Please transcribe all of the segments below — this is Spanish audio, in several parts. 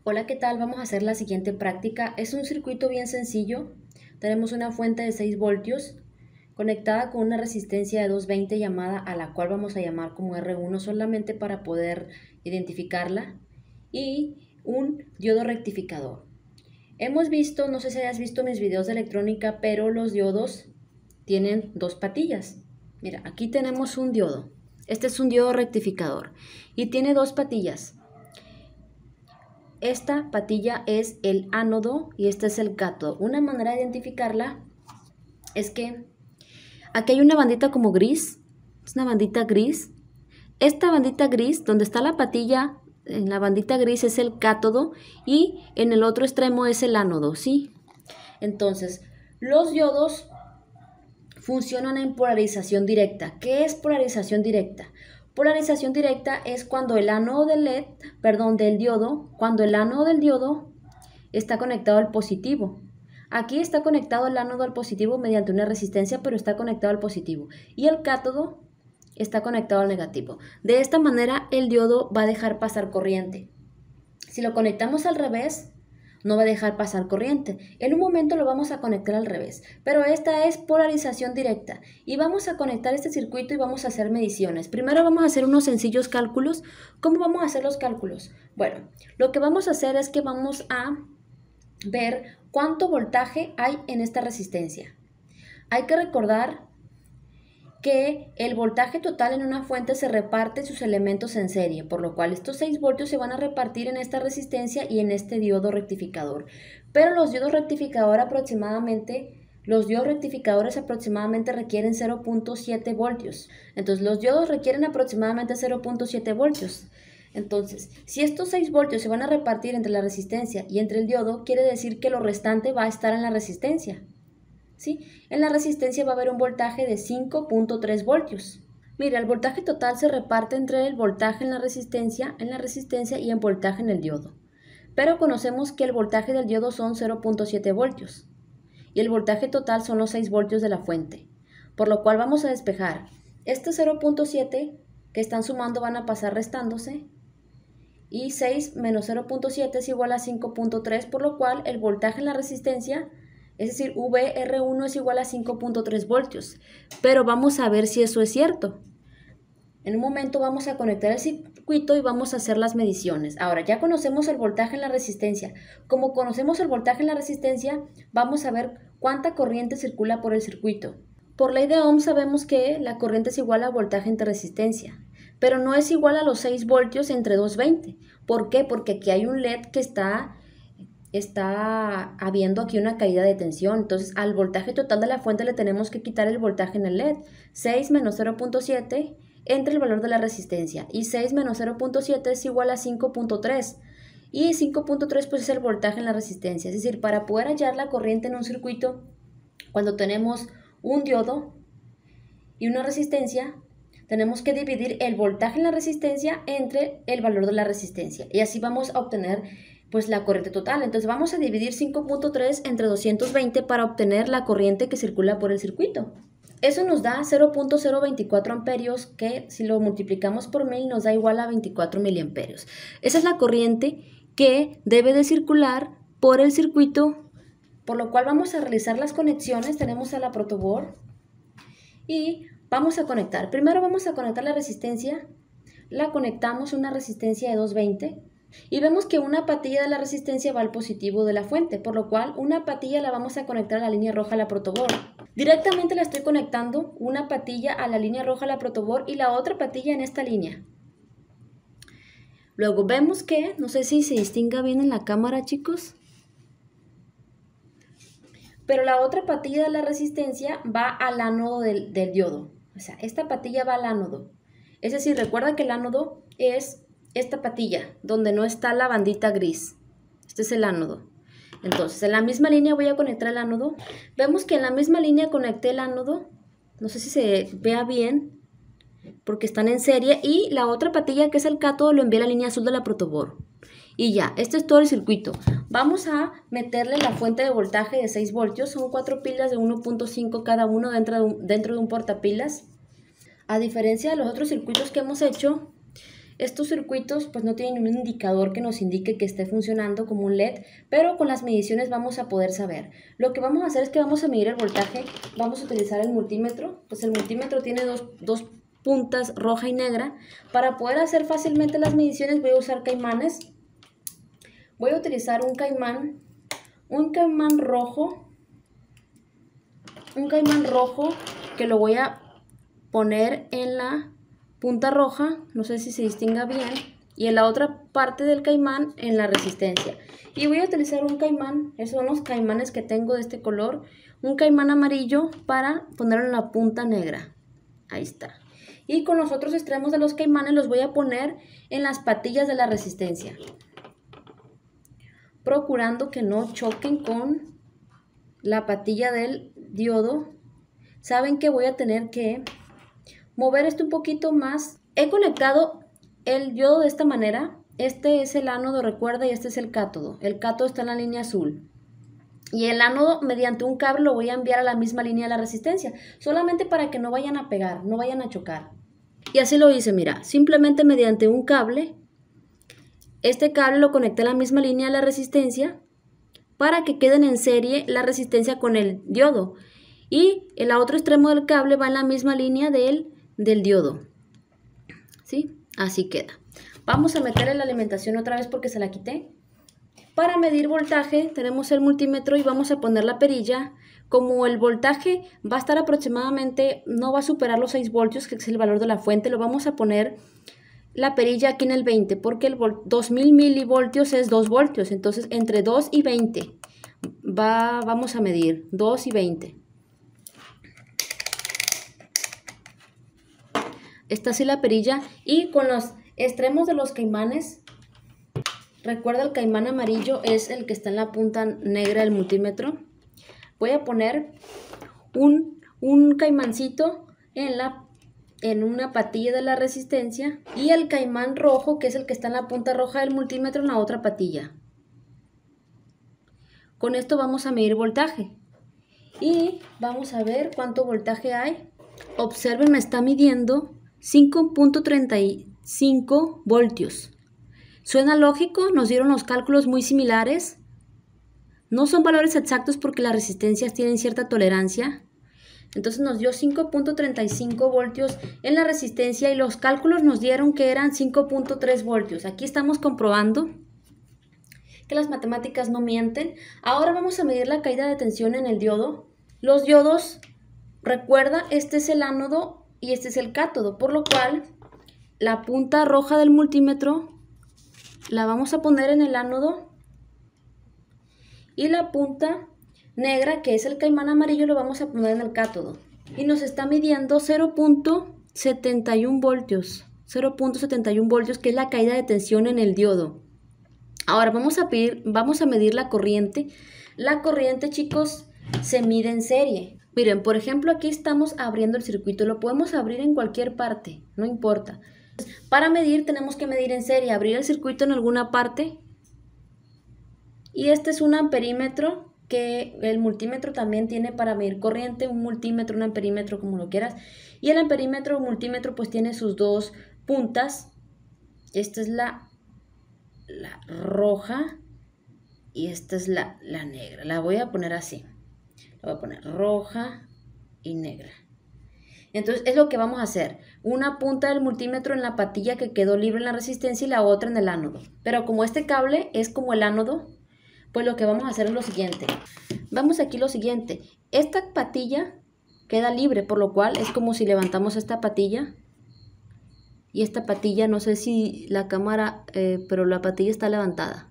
Hola, ¿qué tal? Vamos a hacer la siguiente práctica. Es un circuito bien sencillo. Tenemos una fuente de 6 voltios conectada con una resistencia de 220 llamada a la cual vamos a llamar como R1 solamente para poder identificarla y un diodo rectificador. Hemos visto, no sé si hayas visto mis videos de electrónica, pero los diodos tienen dos patillas. Mira, aquí tenemos un diodo. Este es un diodo rectificador y tiene dos patillas. Esta patilla es el ánodo y este es el cátodo. Una manera de identificarla es que aquí hay una bandita como gris, es una bandita gris. Esta bandita gris, donde está la patilla, en la bandita gris es el cátodo y en el otro extremo es el ánodo, ¿sí? Entonces, los diodos funcionan en polarización directa. ¿Qué es polarización directa? Polarización directa es cuando el ánodo del diodo, cuando el ánodo del diodo está conectado al positivo. Aquí está conectado el ánodo al positivo mediante una resistencia, pero está conectado al positivo. Y el cátodo está conectado al negativo. De esta manera el diodo va a dejar pasar corriente. Si lo conectamos al revés, no va a dejar pasar corriente. En un momento lo vamos a conectar al revés, pero esta es polarización directa y vamos a conectar este circuito y vamos a hacer mediciones. Primero vamos a hacer unos sencillos cálculos. ¿Cómo vamos a hacer los cálculos? Bueno, lo que vamos a hacer es que vamos a ver cuánto voltaje hay en esta resistencia. Hay que recordar que el voltaje total en una fuente se reparte sus elementos en serie, por lo cual estos 6 voltios se van a repartir en esta resistencia y en este diodo rectificador. Pero los diodos rectificadores aproximadamente requieren 0.7 voltios. Entonces los diodos requieren aproximadamente 0.7 voltios. Entonces, si estos 6 voltios se van a repartir entre la resistencia y entre el diodo, quiere decir que lo restante va a estar en la resistencia. ¿Sí? En la resistencia va a haber un voltaje de 5.3 voltios. Mira, el voltaje total se reparte entre el voltaje en la resistencia y el voltaje en el diodo. Pero conocemos que el voltaje del diodo son 0.7 voltios y el voltaje total son los 6 voltios de la fuente. Por lo cual vamos a despejar. Este 0.7 que están sumando van a pasar restándose y 6 menos 0.7 es igual a 5.3, por lo cual el voltaje en la resistencia, es decir, VR1 es igual a 5.3 voltios. Pero vamos a ver si eso es cierto. En un momento vamos a conectar el circuito y vamos a hacer las mediciones. Ahora, ya conocemos el voltaje en la resistencia. Como conocemos el voltaje en la resistencia, vamos a ver cuánta corriente circula por el circuito. Por ley de Ohm sabemos que la corriente es igual a voltaje entre resistencia, pero no es igual a los 6 voltios entre 220. ¿Por qué? Porque aquí hay un LED que está habiendo aquí una caída de tensión. Entonces al voltaje total de la fuente le tenemos que quitar el voltaje en el LED. 6 menos 0.7 entre el valor de la resistencia y 6 menos 0.7 es igual a 5.3 y 5.3 pues es el voltaje en la resistencia. Es decir, para poder hallar la corriente en un circuito, cuando tenemos un diodo y una resistencia, tenemos que dividir el voltaje en la resistencia entre el valor de la resistencia y así vamos a obtener pues la corriente total. Entonces vamos a dividir 5.3 entre 220 para obtener la corriente que circula por el circuito. Eso nos da 0.024 amperios, que si lo multiplicamos por 1000 nos da igual a 24 miliamperios. Esa es la corriente que debe de circular por el circuito, por lo cual vamos a realizar las conexiones. Tenemos a la protoboard y vamos a conectar. Primero vamos a conectar la resistencia. La conectamos a una resistencia de 220 y vemos que una patilla de la resistencia va al positivo de la fuente, por lo cual una patilla la vamos a conectar a la línea roja a la protoboard. Directamente la estoy conectando una patilla a la línea roja a la protoboard y la otra patilla en esta línea. Luego vemos que, no sé si se distinga bien en la cámara, chicos, pero la otra patilla de la resistencia va al ánodo del diodo. O sea, esta patilla va al ánodo. Es decir, recuerda que el ánodo es esta patilla, donde no está la bandita gris. Este es el ánodo. Entonces, en la misma línea voy a conectar el ánodo. Vemos que en la misma línea conecté el ánodo. No sé si se vea bien, porque están en serie. Y la otra patilla, que es el cátodo, lo envié a la línea azul de la protoboard. Y ya, este es todo el circuito. Vamos a meterle la fuente de voltaje de 6 voltios. Son 4 pilas de 1.5 cada uno dentro de un portapilas. A diferencia de los otros circuitos que hemos hecho, Estos circuitos pues no tienen un indicador que nos indique que esté funcionando como un LED, pero con las mediciones vamos a poder saber. Lo que vamos a hacer es que vamos a medir el voltaje, vamos a utilizar el multímetro, pues el multímetro tiene dos puntas roja y negra. Para poder hacer fácilmente las mediciones voy a usar caimanes. Voy a utilizar un caimán rojo, que lo voy a poner en la punta roja, no sé si se distinga bien, y en la otra parte del caimán en la resistencia. Y voy a utilizar un caimán, esos son los caimanes que tengo de este color, un caimán amarillo para ponerlo en la punta negra. Ahí está. Y con los otros extremos de los caimanes los voy a poner en las patillas de la resistencia, procurando que no choquen con la patilla del diodo. Saben que voy a tener que mover esto un poquito más. He conectado el diodo de esta manera. Este es el ánodo, recuerda, y este es el cátodo. El cátodo está en la línea azul. Y el ánodo, mediante un cable, lo voy a enviar a la misma línea de la resistencia, solamente para que no vayan a pegar, no vayan a chocar. Y así lo hice, mira, simplemente mediante un cable, este cable lo conecté a la misma línea de la resistencia para que queden en serie la resistencia con el diodo. Y el otro extremo del cable va en la misma línea del diodo. ¿Sí? Así queda. Vamos a meterle la alimentación otra vez porque se la quité. Para medir voltaje tenemos el multímetro y vamos a poner la perilla. Como el voltaje va a estar aproximadamente, no va a superar los 6 voltios, que es el valor de la fuente, lo vamos a poner la perilla aquí en el 20, porque el 2000 milivoltios es 2 voltios, entonces entre 2 y 20 vamos a medir, 2 y 20. Está así la perilla, y con los extremos de los caimanes, recuerda, el caimán amarillo es el que está en la punta negra del multímetro. Voy a poner un caimancito en una patilla de la resistencia y el caimán rojo, que es el que está en la punta roja del multímetro, en la otra patilla. Con esto vamos a medir voltaje y vamos a ver cuánto voltaje hay. Observen, me está midiendo 5.35 voltios. Suena lógico, nos dieron los cálculos muy similares. No son valores exactos porque las resistencias tienen cierta tolerancia. Entonces nos dio 5.35 voltios en la resistencia y los cálculos nos dieron que eran 5.3 voltios. Aquí estamos comprobando que las matemáticas no mienten. Ahora vamos a medir la caída de tensión en el diodo. Los diodos, recuerda, este es el ánodo y este es el cátodo, por lo cual la punta roja del multímetro la vamos a poner en el ánodo y la punta negra, que es el caimán amarillo, lo vamos a poner en el cátodo. Y nos está midiendo 0.71 voltios. 0.71 voltios, que es la caída de tensión en el diodo. Ahora vamos a medir la corriente. La corriente, chicos, se mide en serie. Miren, por ejemplo, aquí estamos abriendo el circuito. Lo podemos abrir en cualquier parte, no importa. Para medir tenemos que medir en serie, abrir el circuito en alguna parte. Y este es un amperímetro, que el multímetro también tiene para medir corriente, un multímetro, un amperímetro, como lo quieras. Y el amperímetro o multímetro pues tiene sus dos puntas. Esta es la roja y esta es la negra. La voy a poner así. La voy a poner roja y negra. Entonces es lo que vamos a hacer. Una punta del multímetro en la patilla que quedó libre en la resistencia y la otra en el ánodo. Pero como este cable es como el ánodo, pues lo que vamos a hacer es lo siguiente. Vamos aquí lo siguiente. Esta patilla queda libre, por lo cual es como si levantamos esta patilla. Y esta patilla, no sé si la cámara, pero la patilla está levantada.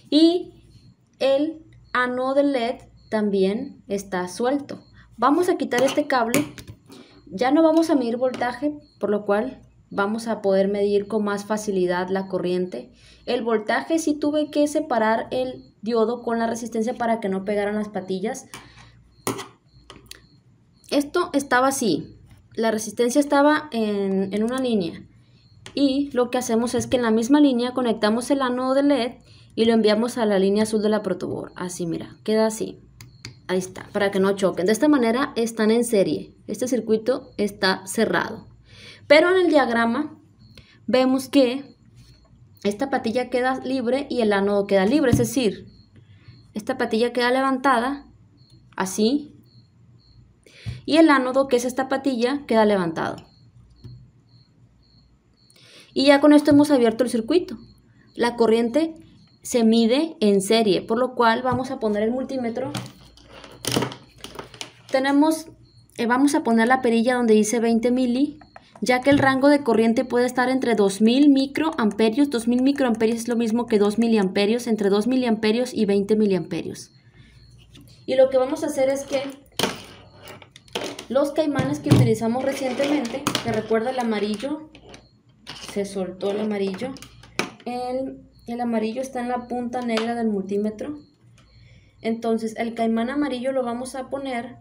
Y el ánodo del LED también está suelto. Vamos a quitar este cable. Ya no vamos a medir voltaje, por lo cual vamos a poder medir con más facilidad la corriente. El voltaje sí tuve que separar el diodo con la resistencia para que no pegaran las patillas. Esto estaba así, la resistencia estaba en una línea y lo que hacemos es que en la misma línea conectamos el ánodo de LED y lo enviamos a la línea azul de la protoboard. Así, mira, queda así. Ahí está, para que no choquen. De esta manera están en serie. Este circuito está cerrado. Pero en el diagrama vemos que esta patilla queda libre y el ánodo queda libre, es decir, esta patilla queda levantada, así, y el ánodo, que es esta patilla, queda levantado. Y ya con esto hemos abierto el circuito. La corriente se mide en serie, por lo cual vamos a poner el multímetro. Vamos a poner la perilla donde dice 20 mili, ya que el rango de corriente puede estar entre 2000 microamperios. 2000 microamperios es lo mismo que 2 miliamperios, entre 2 miliamperios y 20 miliamperios. Y lo que vamos a hacer es que los caimanes que utilizamos recientemente, que recuerda el amarillo, se soltó el amarillo. El amarillo está en la punta negra del multímetro. Entonces el caimán amarillo lo vamos a poner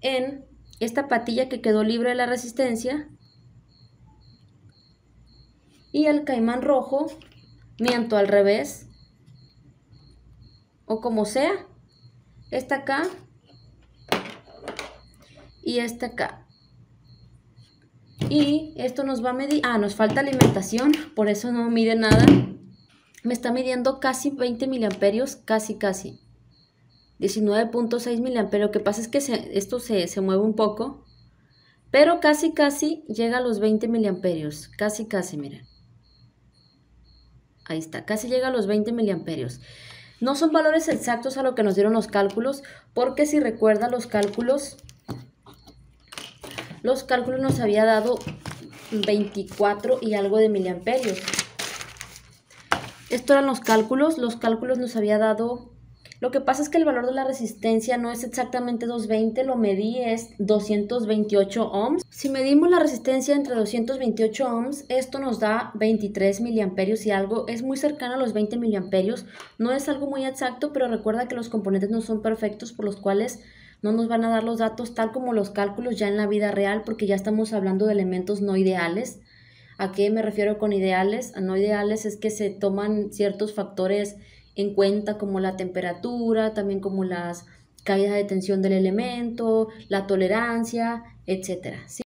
en esta patilla que quedó libre de la resistencia. Y el caimán rojo, miento, al revés, o como sea, está acá y está acá. Y esto nos va a medir, nos falta alimentación, por eso no mide nada. Me está midiendo casi 20 miliamperios, casi. 19.6 miliamperios. Lo que pasa es que esto se mueve un poco, pero casi llega a los 20 miliamperios. Casi, miren. Ahí está, casi llega a los 20 miliamperios. No son valores exactos a lo que nos dieron los cálculos, porque si recuerda los cálculos nos había dado 24 y algo de miliamperios. Estos eran los cálculos nos había dado. Lo que pasa es que el valor de la resistencia no es exactamente 220, lo medí es 228 ohms. Si medimos la resistencia entre 228 ohms, esto nos da 23 miliamperios y algo, es muy cercano a los 20 miliamperios. No es algo muy exacto, pero recuerda que los componentes no son perfectos, por los cuales no nos van a dar los datos tal como los cálculos ya en la vida real, porque ya estamos hablando de elementos no ideales. ¿A qué me refiero con ideales? A no ideales es que se toman ciertos factores en cuenta, como la temperatura, también como las caídas de tensión del elemento, la tolerancia, etcétera. ¿Sí?